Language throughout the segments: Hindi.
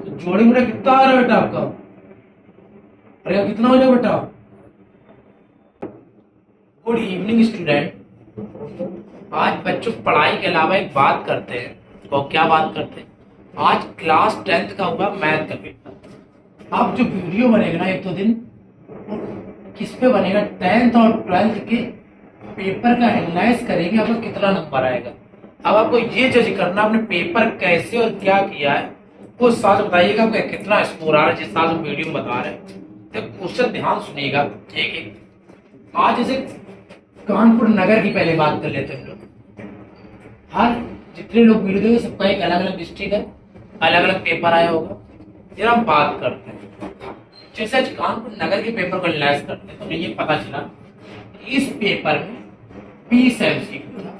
तो जोड़ी में कितना आ रहा है बेटा आपका? अरे कितना हो जाएगा बेटा? Good evening student. आज बच्चों पढ़ाई के अलावा एक बात करते हैं। वो क्या बात करते हैं? आज क्लास 10th का हुआ मैथ का पेपर। अब जो वीडियो बनेगा ना एक दो दिन, किस पे बनेगा? 10th और 12th के पेपर का एनालाइज करेंगे, आपको कितना नंबर आएगा। अब आपको ये जज करना आपने पेपर कैसे और क्या किया है, वो साथ बताइएगा आपका कितना स्कोर आ रहा है। जिस साथ हम वीडियो में बता रहे हैं तो क्वेश्चन ध्यान सुनिएगा एक एक। आज जैसे कानपुर नगर की पहले बात कर लेते हैं। हर जितने लोग वीडियो देखे सबका एक अलग अलग डिस्ट्रिक्ट है, अलग अलग पेपर आया होगा। फिर हम बात करते हैं जैसे आज कानपुर नगर के पेपर को एनालाइज करते हैं तो हमें ये पता चला इस पेपर में 20 MCQ था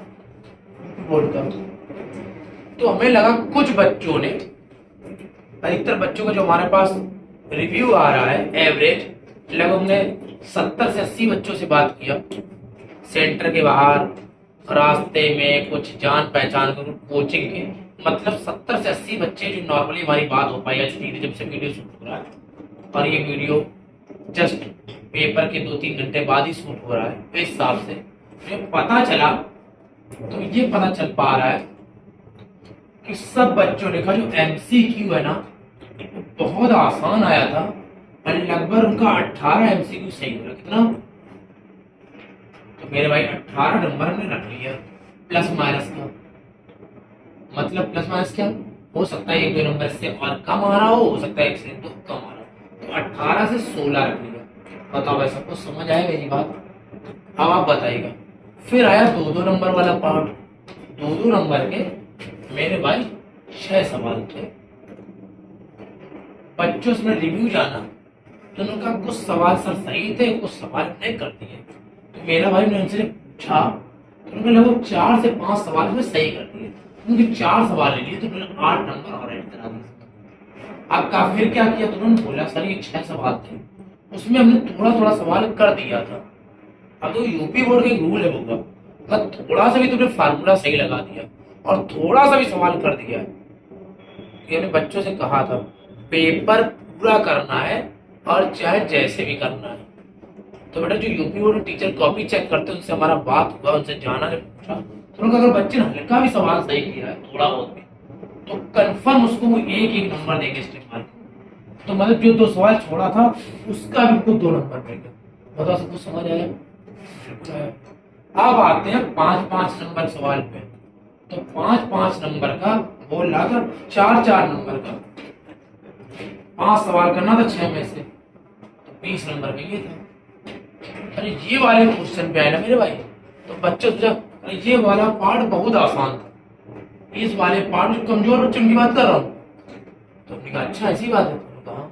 बोर्ड का। तो हमें लगा कुछ बच्चों ने, अधिकतर बच्चों का जो हमारे पास रिव्यू आ रहा है एवरेज, लगभग हमने 70 से 80 बच्चों से बात किया। सेंटर के बाहर, रास्ते में, कुछ जान पहचान के, कोचिंग के, मतलब 70 से 80 बच्चे जो नॉर्मली हमारी बात हो पाई आज जब से वीडियो शूट हो रहा है। और ये वीडियो जस्ट पेपर के 2-3 घंटे बाद ही शूट हो रहा है। तो इस हिसाब से जो पता चला, तो ये पता चल पा रहा है कि सब बच्चों ने का जो MCQ है ना बहुत आसान आया था और लगभग उनका 18 MCQ सही हो रहा। कितना? तो मेरे भाई 18 नंबर हमने रख लिया प्लस माइनस का। मतलब प्लस माइनस क्या हो सकता है? 1-2 नंबर से और कम आ रहा हो सकता है 1 से 2 कम आ रहा हो। तो 18 से 16 रख लिया। बताओ भाई सबको समझ आया मेरी बात? अब आप बताइएगा। फिर आया 2-2 नंबर वाला पार्ट। 2-2 नंबर के मेरे भाई 6 सवाल थे। बच्चों से रिव्यू जाना तो उनका कुछ सवाल सर सही थे, कुछ सवाल नहीं कर दिए। तो मेरा भाई ने उनसे पूछा तो उन्होंने लगभग 4 से 5 सवाल में सही कर दिए। उनके 4 सवाल ले लिए तो उन्होंने 8 नंबर और ऐड करा दिए। अब फिर क्या किया? तो उन्होंने बोला सर ये 6 सवाल थे, उसमें हमने थोड़ा थोड़ा सवाल कर दिया था। अब तो यूपी बोर्ड का एक रूल है होगा, अगर थोड़ा सा भी तुमने फार्मूला सही लगा दिया और थोड़ा सा भी सवाल कर दिया, तो हमने बच्चों से कहा था पेपर पूरा करना है और चाहे जैसे भी करना है। तो बेटा जो UP board teacher copy check करते हैं उनसे हमारा बात हुआ, उनसे जाना ने पूछा तो उनका अगर बच्चे ने हल्का भी सवाल सही किया है थोड़ा बहुत भी, तो कंफर्म उसको वो 1-1 नंबर देंगे स्टेप मार्क। तो मतलब जो 2 सवाल छोड़ा था उसका भी उनको 2 नंबर मिलेगा। बताओ सबको समझ आया? अब आते हैं 5-5 नंबर सवाल पे। तो 5-5 नंबर का बोल रहा था 4-4 नंबर का 5 सवाल करना था 6 में से, तो 20 नंबर का ये था। अरे ये वाले क्वेश्चन पे आए ना मेरे भाई, तो बच्चे सोचा अरे ये वाला पार्ट बहुत आसान था, इस वाले पार्ट जो कमजोर बच्चों की बात कर रहा हूँ। तो हमने कहा अच्छा ऐसी बात है? तो कहा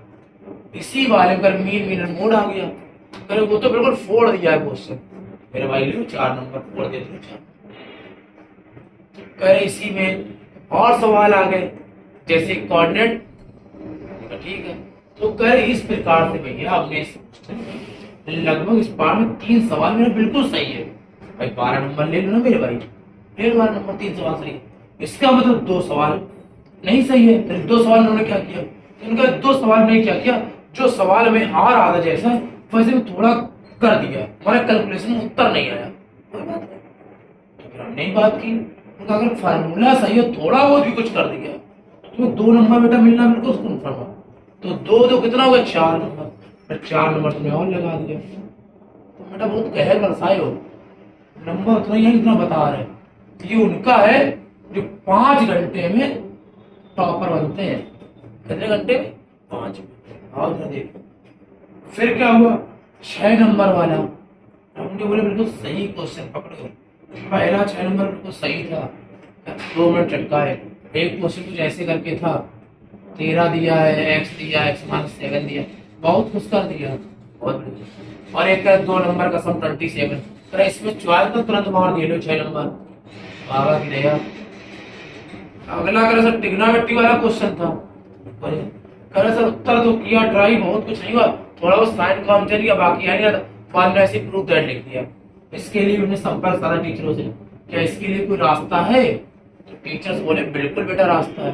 इसी वाले पर मीन मोड आ गया। अरे वो तो बिल्कुल फोड़ दिया है क्वेश्चन। मेरे भाई ले 4 नंबर फोड़ देते। कह इसी में और सवाल आ गए जैसे कोऑर्डिनेट, ठीक है। तो कह इस प्रकार से भैया हमने लगभग इस पार्ट में 3 सवाल मेरा बिल्कुल सही है भाई। 12 नंबर ले लो ना मेरे भाई, ले 12 नंबर, 3 सवाल सही है। इसका मतलब 2 सवाल नहीं सही है। तो 2 सवाल उन्होंने क्या किया? इनका 2 सवाल में क्या किया, जो सवाल में हार आ रहा जैसा वैसे में थोड़ा कर दिया, हमारा कैलकुलेशन में उत्तर नहीं आया। कोई बात नहीं, तो फिर हमने ही बात की उनका अगर फार्मूला सही है थोड़ा बहुत भी कुछ कर दिया तो 2 नंबर बेटा मिलना बिल्कुल कन्फर्म है। तो 2 कितना होगा? 4 नंबर। फिर 4 नंबर तुमने और लगा दिया। तो बेटा बहुत कहर बरसाए हो, नंबर उतना ही इतना बता रहे हैं। ये उनका है जो 5 घंटे में टॉपर बनते हैं। कितने घंटे में? 5 घंटे। आओ जरा देखो फिर क्या हुआ। 6 नंबर वाला हमने बोले बिल्कुल सही क्वेश्चन पकड़ो। पहला 6 नंबर बिल्कुल सही था, 2 मिनट चटका है। एक क्वेश्चन कुछ ऐसे करके था, 13 दिया है, x दिया, x - 7 दिया, बहुत कुछ कर दिया, बहुत बढ़िया। और एक 2 नंबर का सम 27। तो इसमें 12 तो तुरंत मार दिए 6 नंबर आगा की रहेगा। अगला कर सर ट्रिग्नोमेट्री वाला क्वेश्चन था। करे सर उत्तर तो किया ट्राई, बहुत कुछ नहीं हुआ, थोड़ा बहुत साइन काम चल गया, बाकी है नहीं। बाद में ऐसे प्रूफ दैट लिख दिया। इसके लिए उन्होंने संपर्क सारा टीचरों से, क्या इसके लिए कोई रास्ता है? तो टीचर्स बोले बिल्कुल बेटा रास्ता है।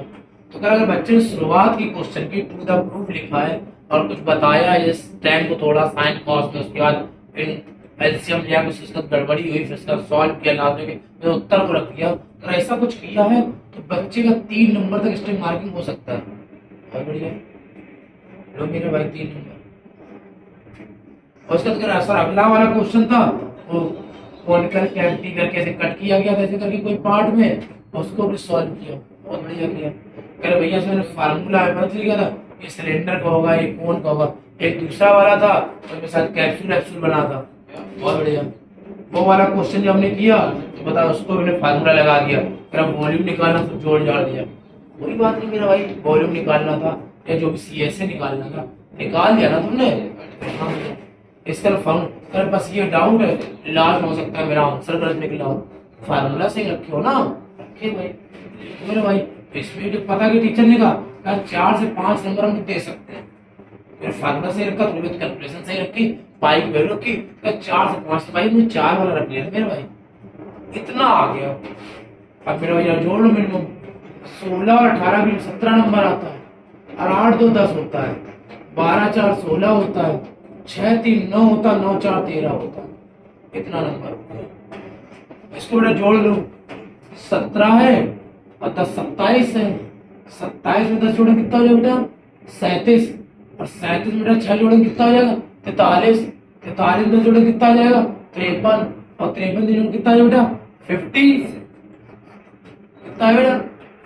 तो अगर बच्चे ने शुरुआत की क्वेश्चन की टू द प्रूफ लिखा है और कुछ बताया इस टाइम को थोड़ा साइन कॉस में, उसके बाद इन एलसीएम लिया, कुछ उसका गड़बड़ी हुई, फिर उसका सॉल्व किया, लास्ट में जो उत्तर को रख दिया, अगर ऐसा कुछ किया है तो बच्चे का 3 नंबर तक स्ट्रिंग मार्किंग हो सकता है। बहुत बढ़िया, लो मेरे भाई 3 नंबर। और उसका अगर सर अगला वाला क्वेश्चन था वो कॉनिकल कैविटी करके ऐसे कट किया गया था, ऐसे करके कोई पार्ट में, उसको भी सॉल्व किया, बहुत बढ़िया किया। कह रहे भैया इसमें फार्मूला है, पता चल गया था ये सिलेंडर का होगा, ये कोन का होगा। एक दूसरा वाला था उसके साथ कैप्सूल वैप्सूल बना था, बहुत बढ़िया। वो वाला क्वेश्चन जब हमने किया तो बता उसको हमने फार्मूला लगा दिया, फिर वॉल्यूम निकालना तो जोड़ जाड़ दिया। कोई बात नहीं मेरा भाई, वॉल्यूम निकालना था या जो भी सीएसए निकालना था निकाल दिया ना तुमने। हाँ इसका फार्मूला बस ये डाउट है, लास्ट हो सकता है मेरा आंसर गलत निकला हो, फार्मूला सही रखे हो ना, रखे भाई मेरे भाई। इसमें जो पता कि टीचर ने कहा 4 से 5 नंबर हम दे सकते हैं, फिर फार्मूला सही रखा, थोड़ी बहुत कैलकुलेशन सही रखी, पाई की वैल्यू रखी, 4 से 5 भाई मुझे 4 वाला रख लिया मेरे भाई, इतना आ गया। अब मेरे भाई जोड़ लो, मिनिमम 16 और 18 भी 17 नंबर आता है, और 8 2 10 होता है, 12 4 16 होता है, 6 3 9 होता है, 9 4 13 होता है, इतना नंबर होता है। इसको बेटा जोड़ लो, 17 है और 10 27 है, 27 में 10 जोड़े कितना हो जाएगा बेटा 37, और 37 में बेटा 6 जोड़े कितना हो जाएगा 43, 43 में 10 जोड़े कितना हो जाएगा 53, और 53 दिन कितना हो जाएगा बेटा 50, कितना है बेटा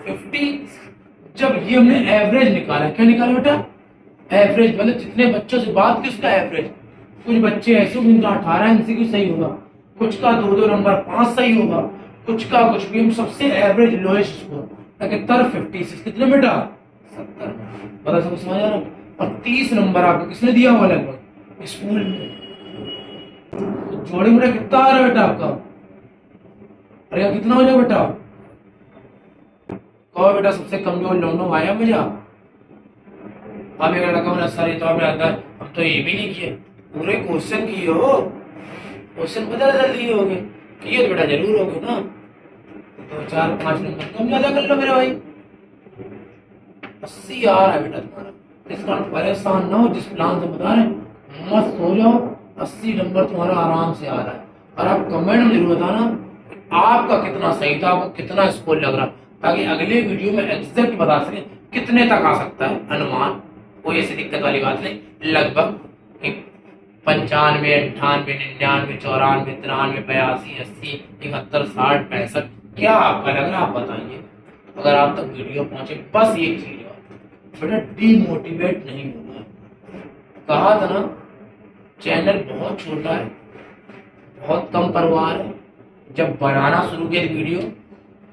50। जब ये हमने एवरेज निकाला, क्या निकाला बेटा एवरेज, मतलब जितने बच्चों से बात की उसका एवरेज। कुछ बच्चे ऐसे होंगे जिनका 18 एमसीक्यू सही होगा, कुछ का 2 नंबर 5 सही होगा, कुछ का कुछ भी, हम सबसे एवरेज लोएस्ट स्कोर 56 कितने बेटा 70, पता सब समझ आ रहा। और 30 नंबर आपको किसने दिया हुआ लगभग स्कूल में, तो जोड़े बेटा कितना आ रहा है बेटा आपका, अरे कितना हो जाए बेटा, कहो बेटा सबसे कमजोर लोनो आया मुझे। अब एक लड़का बोला सर ये तो आपने आता है, हम तो ये भी नहीं किए, पूरे क्वेश्चन किए हो, क्वेश्चन बदल दिए होगे, किए तो बेटा जरूर होगे ना, तो 4 5 नंबर कम ज्यादा कर लो मेरे भाई। 80 आ रहा है बेटा तुम्हारा, इस कारण परेशान ना हो, जिस प्लान से बता रहे मत सो जाओ, 80 नंबर तुम्हारा आराम से आ रहा है। और आप कमेंट में जरूर बताना आपका कितना सही था, आपको कितना स्कोर लग रहा, ताकि अगले वीडियो में एग्जैक्ट बता सके कितने तक आ सकता है अनुमान। कोई ऐसी दिक्कत वाली बात नहीं, लगभग 95 98 99 94 93 82 80 71 60 65, क्या आपका लग रहा है आप बताइए। अगर आप तक वीडियो पहुंचे बस एक चीज है बेटा, डीमोटिवेट नहीं होना है। कहा था ना चैनल बहुत छोटा है, बहुत कम परिवार है, जब बनाना शुरू किया वीडियो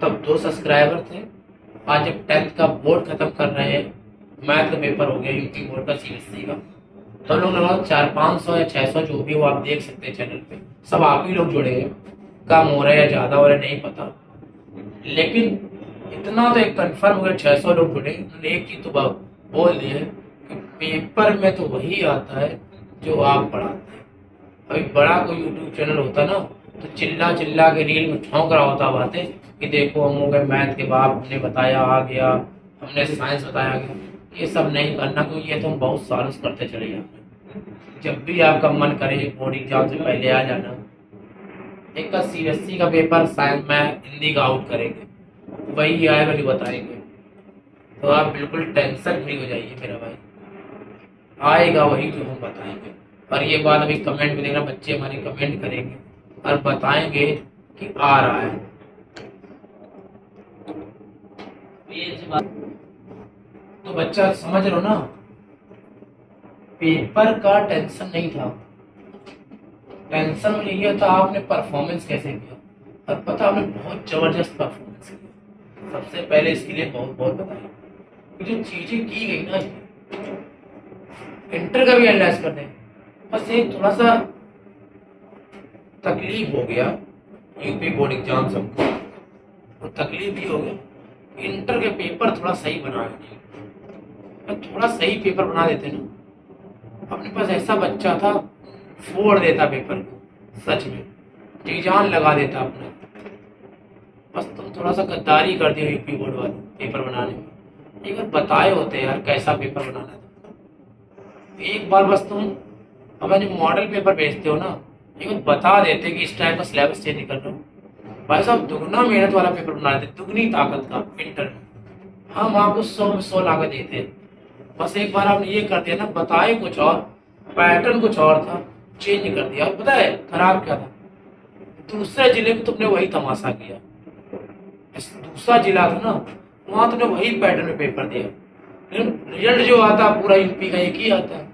तब 2 सब्सक्राइबर थे, आज जब 10th का बोर्ड खत्म कर रहे हैं, मैथ का पेपर हो गया यूपी बोर्ड का सीबीएसई का, तो लोग लगभग 400-500 या 600 जो भी हो आप देख सकते हैं चैनल पे, सब आप ही लोग जुड़े हैं, कम हो रहा है या ज्यादा हो रहा है नहीं पता, लेकिन इतना तो एक कंफर्म हो गया 600 लोग जुड़े। उन्होंने एक चीज तो बोल दी है कि पेपर में तो वही आता है जो आप पढ़ाते हैं। अभी बड़ा कोई यूट्यूब चैनल होता ना तो चिल्ला चिल्ला के रील में ठोंक रहा होता बातें कि देखो हम हो गए मैथ के बाप, हमने बताया आ गया, हमने साइंस बताया आ गया, ये सब नहीं करना, क्योंकि ये तो हम बहुत सालों से करते चले जाते हैं। जब भी आपका मन करे बोर्ड एग्जाम से पहले आ जाना, एक का सीबीएसई का पेपर साइंस में हिंदी का आउट करेंगे, वही आएगा जो बताएंगे, तो आप बिल्कुल टेंशन फ्री हो जाइए मेरा भाई, आएगा वही जो हम बताएंगे। और ये बात अभी कमेंट में देखना, बच्चे हमारे कमेंट करेंगे और बताएंगे कि आ रहा है, तो बच्चा समझ लो ना, पेपर का टेंशन नहीं था, टेंशन में ये था आपने परफॉर्मेंस कैसे किया, और पता आपने बहुत जबरदस्त परफॉर्मेंस किया। सबसे पहले इसके लिए बहुत बहुत बधाई, जो चीजें की गई ना, इंटर का भी एनालाइज करते हैं, बस एक थोड़ा सा तकलीफ हो गया यूपी बोर्ड एग्जाम सबको, तो तकलीफ भी हो गया, इंटर के पेपर थोड़ा सही बनाया, थोड़ा सही पेपर बना देते ना, अपने पास ऐसा बच्चा था फोड़ देता पेपर को, सच में जी जान लगा देता अपना, बस तुम थोड़ा सा गद्दारी कर दिया यूपी बोर्ड वाले पेपर बनाने में, एक बार बताए होते यार कैसा पेपर बनाना है तुमको। एक बार बस तुम हमें जो मॉडल पेपर भेजते हो ना, एक बार बता देते कि इस टाइप का सिलेबस चेंज कर रहा हूँ, भाई साहब दुगना मेहनत वाला पेपर बना देते, दुगनी ताकत का इंटर में। हम आपको 100 में 100 लाकर देते हैं। बस एक बार आपने ये कर दिया ना, बताए कुछ और, पैटर्न कुछ और था, चेंज कर दिया। और पता है खराब क्या था, दूसरे जिले में तुमने वही तमाशा किया। दूसरा जिला था ना, वहां तुमने वही पैटर्न में पेपर दिया, लेकिन रिजल्ट जो आता पूरा यूपी का एक ही आता है।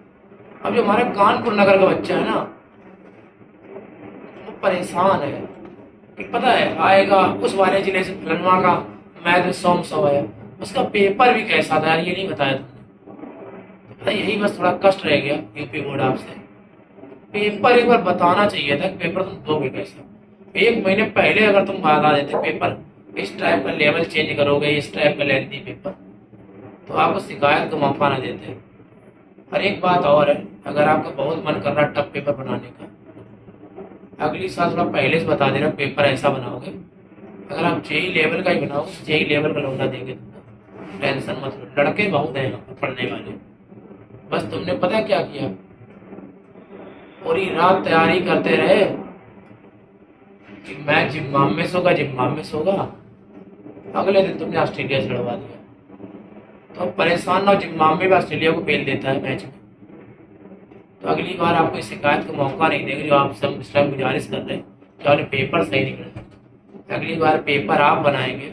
अब जो हमारे कानपुर नगर का बच्चा है ना, वो परेशान है कि पता है आएगा उस वाले जिले से फलनवा का मैथ में 100 में 100 आया, उसका पेपर भी कैसा था यार ये नहीं बताया तुमने। पता यही बस थोड़ा कष्ट रह गया यूपी बोर्ड आपसे। पेपर एक बार बताना चाहिए था कि पेपर तुम दोगे कैसा। एक महीने पहले अगर तुम बता देते पेपर इस टाइप का लेवल चेंज करोगे, इस टाइप का लेंथी पेपर, तो आपको शिकायत का मौका ना देते। और एक बात और है, अगर आपका बहुत मन कर रहा है टफ पेपर बनाने का, अगली साल थोड़ा पहले से बता देना पेपर ऐसा बनाओगे। अगर आप जेई लेवल का ही बनाओ, जेई लेवल का लौटा देंगे तुमको, टेंशन मत लो। लड़के बहुत हैं यहाँ पर पढ़ने वाले। बस तुमने पता क्या किया, पूरी रात तैयारी करते रहे कि मैं जिम्बाब्वे में सोगा, जिम्बाब्वे में सोगा। अगले दिन तुमने ऑस्ट्रेलिया से लड़वा दिया। तो अब परेशान ना हो, जिम्बाब्वे में ऑस्ट्रेलिया को फेल देता है मैच में। तो अगली बार आपको इस शिकायत का मौका नहीं देंगे जो आप सब इस टाइम गुजारिश कर रहे हैं कि आपने पेपर सही निकला। अगली बार पेपर आप बनाएंगे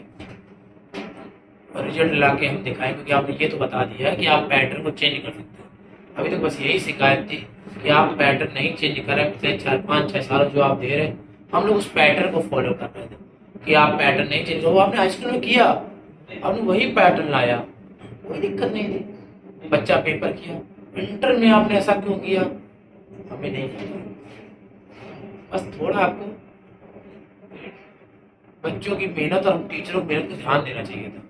और रिजल्ट ला के हम दिखाएंगे, क्योंकि आपने ये तो बता दिया है कि आप पैटर्न को चेंज कर सकते हैं। अभी तक बस यही शिकायत थी कि आप पैटर्न नहीं चेंज करें। पिछले 4-5-6 साल जो आप दे रहे हैं, हम लोग उस पैटर्न को फॉलो कर रहे थे कि आप पैटर्न नहीं चेंज करो। आपने हाई स्कूल में किया, आपने वही पैटर्न लाया, कोई दिक्कत नहीं थी, बच्चा पेपर किया। इंटर में आपने ऐसा क्यों किया, हमें नहीं पता। बस थोड़ा आपको बच्चों की मेहनत और टीचरों की मेहनत को ध्यान देना चाहिए था।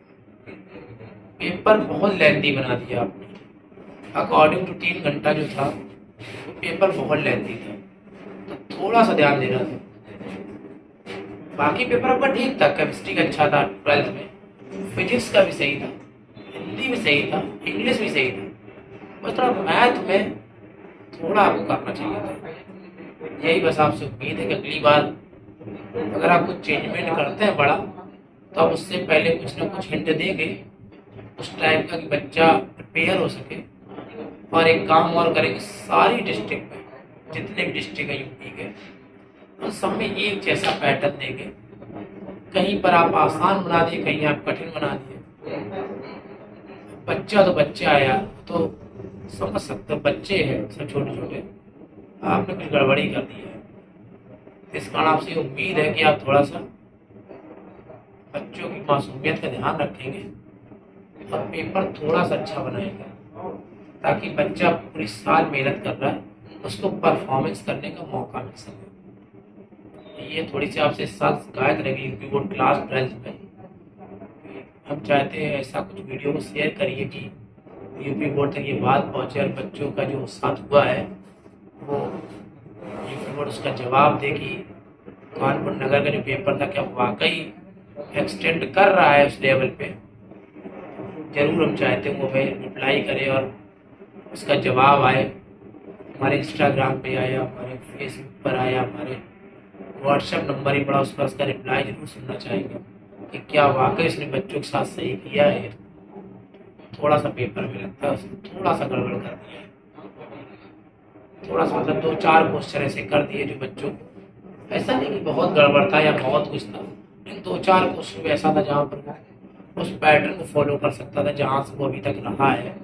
पेपर बहुत लेंथी बना दिया आपने। अकॉर्डिंग टू 3 घंटा जो था वो पेपर बहुत लेंथी था, तो थोड़ा सा ध्यान देना था। बाकी पेपर आपका ठीक था, केमिस्ट्री का अच्छा था 12th में, फिजिक्स का भी सही था, हिंदी भी सही था, इंग्लिश भी सही था। बस थोड़ा मैथ में थोड़ा आपको करना चाहिए था। यही बस आपसे उम्मीद है कि अगली बार अगर आप कुछ चेंजमेंट करते हैं बड़ा, तो आप उससे पहले कुछ ना कुछ हिंट देंगे उस टाइप का कि बच्चा प्रिपेयर हो सके। और एक काम और करेंगे, सारी डिस्ट्रिक्ट में जितने भी डिस्ट्रिक्ट है यूपी के, उन सब में एक जैसा पैटर्न देंगे। कहीं पर आप आसान बना दिए, कहीं आप कठिन बना दिए। बच्चा तो बच्चा है यार, तो समझ सकते हो, बच्चे हैं सब छोटे छोटे, आपने कुछ गड़बड़ी कर दी है। इस कारण आपसे उम्मीद है कि आप थोड़ा सा बच्चों की मासूमियत का ध्यान रखेंगे और पेपर थोड़ा सा अच्छा बनाएंगे, ताकि बच्चा पूरी साल मेहनत कर रहा है, उसको परफॉर्मेंस करने का मौका मिल सके। ये थोड़ी सी आपसे इस साल शिकायत रहेगी यूपी बोर्ड क्लास 12 में। हम चाहते हैं ऐसा कुछ वीडियो को शेयर करिए कि यूपी बोर्ड तक ये बात पहुंचे और बच्चों का जो साथ हुआ है वो यूपी बोर्ड उसका जवाब दे कि कानपुर नगर का जो पेपर था क्या वाकई एक्सटेंड कर रहा है उस लेवल पे। जरूर हम चाहते हैं वो हमें रिप्लाई करे और उसका जवाब आए, हमारे इंस्टाग्राम पे आया, हमारे फेसबुक पर आया, हमारे व्हाट्सएप नंबर ही पड़ा, उस पर उसका रिप्लाई जरूर सुनना चाहेंगे कि क्या वाकई उसने बच्चों के साथ सही किया है। थोड़ा सा पेपर में लगता है उसने थोड़ा सा गड़बड़ कर दिया है, थोड़ा सा मतलब 2-4 क्वेश्चन ऐसे कर दिए जो बच्चों को, ऐसा नहीं कि बहुत गड़बड़ था या बहुत कुछ था, लेकिन 2-4 क्वेश्चन ऐसा था जहाँ पर वो उस पैटर्न को फॉलो कर सकता था जहाँ से वो अभी तक रहा है।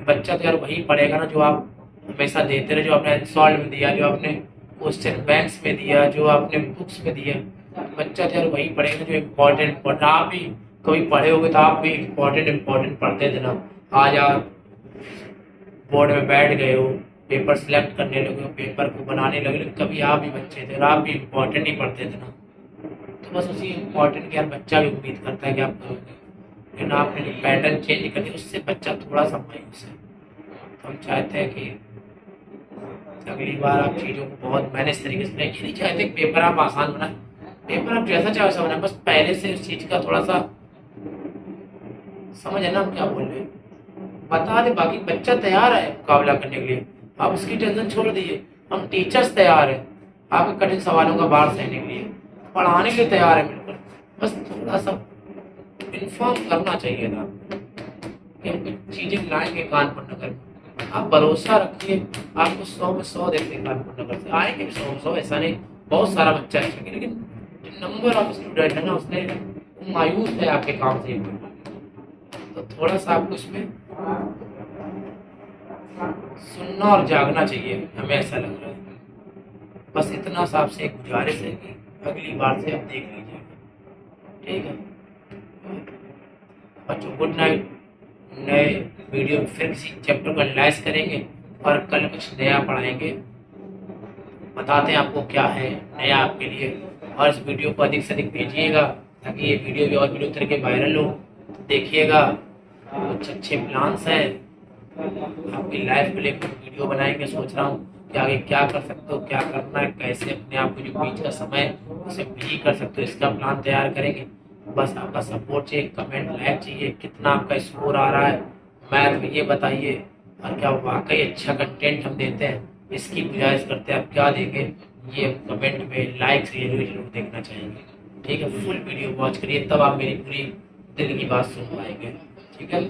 बच्चा तो यार वही पढ़ेगा ना जो आप हमेशा देते रहे, जो आपने सॉल्व में दिया, जो आपने क्वेश्चन बैंक्स में दिया, जो आपने बुक्स में दिया। बच्चा तो यार वही पढ़ेगा जो इम्पोर्टेंट। आप भी कभी पढ़े होगे तो आप भी इम्पोर्टेंट पढ़ते थे ना। आज आप बोर्ड में बैठ गए हो, पेपर सिलेक्ट करने लगे हो, पेपर को बनाने लगे, लेकिन कभी आप भी बच्चे थे और आप भी इम्पोर्टेंट ही पढ़ते थे ना। तो बस उसी इम्पोर्टेंट के यार बच्चा भी उम्मीद करता है कि आप करोगे, लेकिन आपने जो पैटर्न चेंज कर दिया उससे बच्चा थोड़ा सा मायूस है। तो हम चाहते हैं कि अगली बार आप चीज़ों को बहुत मैनेज तरीके से, ये नहीं चाहते कि पेपर आप आसान बनाए, पेपर आप जैसा चाहे वैसा बनाए, बस पहले से उस चीज़ का थोड़ा सा समझ है ना हम क्या बोल रहे हैं? बता दे, बाकी बच्चा तैयार है मुकाबला करने के लिए, आप उसकी टेंशन छोड़ दीजिए। हम टीचर्स तैयार हैं आपके कठिन सवालों का बाढ़ सहने के लिए, पढ़ाने के लिए तैयार है बिल्कुल। बस थोड़ा सा इन्फॉर्म करना चाहिए था कि हम कुछ चीजें लाएंगे कानपुर नगर में। आप भरोसा रखिए, आपको 100 में 100 देते हैं कानपुर नगर से, आएंगे 100 में 100, ऐसा नहीं, बहुत सारा बच्चा है, लेकिन नंबर ऑफ स्टूडेंट है ना, उसने मायूस है आपके काम से। तो थोड़ा सा आपको इसमें सुनना और जागना चाहिए, हमें ऐसा लग रहा है। बस इतना सा आपसे एक गुजारिश है कि अगली बार से आप देख लीजिएगा, ठीक है बच्चों? Good night. नए वीडियो में फिर किसी चैप्टर को एनालाइज करेंगे और कल कुछ नया पढ़ाएंगे, बताते हैं आपको क्या है नया आपके लिए। और इस वीडियो को अधिक से अधिक भेजिएगा ताकि ये वीडियो भी और वीडियो तरह के वायरल हो। देखिएगा, कुछ अच्छे प्लान्स हैं आपकी लाइफ के लिए, कुछ वीडियो बनाएंगे, सोच रहा हूँ कि आगे क्या कर सकते हो, क्या करना है, कैसे अपने आप को जो बीच का समय उसे बिजी कर सकते हो, इसका प्लान तैयार करेंगे। बस आपका सपोर्ट चाहिए, कमेंट लाइक चाहिए, कितना आपका स्कोर आ रहा है मैथ में ये बताइए, और क्या वाकई अच्छा कंटेंट हम देते हैं, इसकी गुजारिश करते हैं। आप क्या देंगे ये कमेंट में लाइक से जरूर देखना चाहेंगे, ठीक है? फुल वीडियो वॉच करिए, तब आप मेरी पूरी दिल की बात सुन पाएंगे, ठीक है?